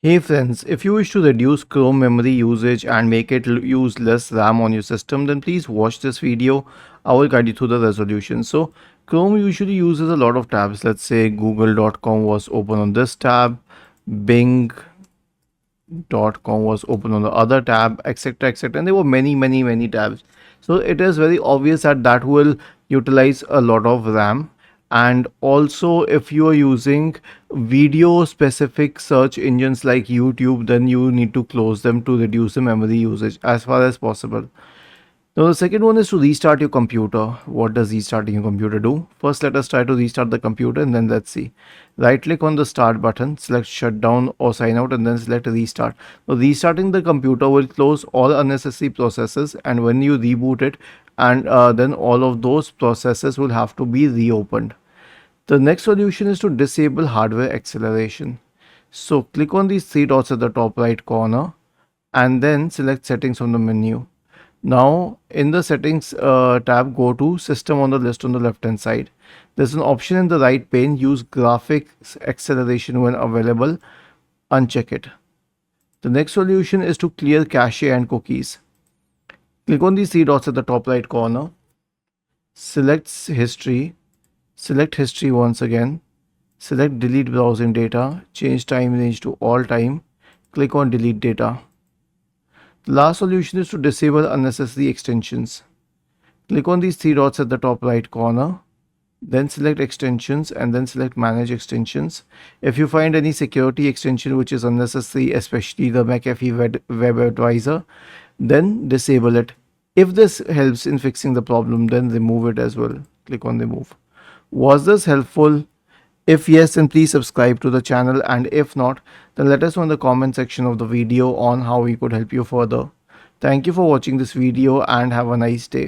Hey friends, if you wish to reduce Chrome memory usage and make it use less RAM on your system, then please watch this video. I will guide you through the resolution. So Chrome usually uses a lot of tabs. Let's say google.com was open on this tab, bing.com was open on the other tab, etc, etc, and there were many tabs. So it is very obvious that that will utilize a lot of RAM. And also, if you are using video specific search engines like YouTube, then you need to close them to reduce the memory usage as far as possible. Now, the second one is to restart your computer. What does restarting your computer do? First, let us try to restart the computer and then let's see. Right click on the start button, select shutdown or sign out, and then select restart. Now, restarting the computer will close all unnecessary processes, and when you reboot it, and then all of those processes will have to be reopened. The next solution is to disable hardware acceleration. So click on these three dots at the top right corner and then select settings from the menu. Now in the settings tab, go to system on the list on the left hand side. There's an option in the right pane, use graphics acceleration when available. Uncheck it. The next solution is to clear cache and cookies. Click on these three dots at the top right corner. Select history. Select history once again. Select delete browsing data. Change time range to all time. Click on delete data. The last solution is to disable unnecessary extensions. Click on these three dots at the top right corner, then select extensions and then select manage extensions. If you find any security extension which is unnecessary, especially the McAfee Web Advisor, then disable it. If this helps in fixing the problem, then remove it as well. Click on remove. Was this helpful? If yes, then please subscribe to the channel, and if not, then let us know in the comment section of the video on how we could help you further. Thank you for watching this video and have a nice day.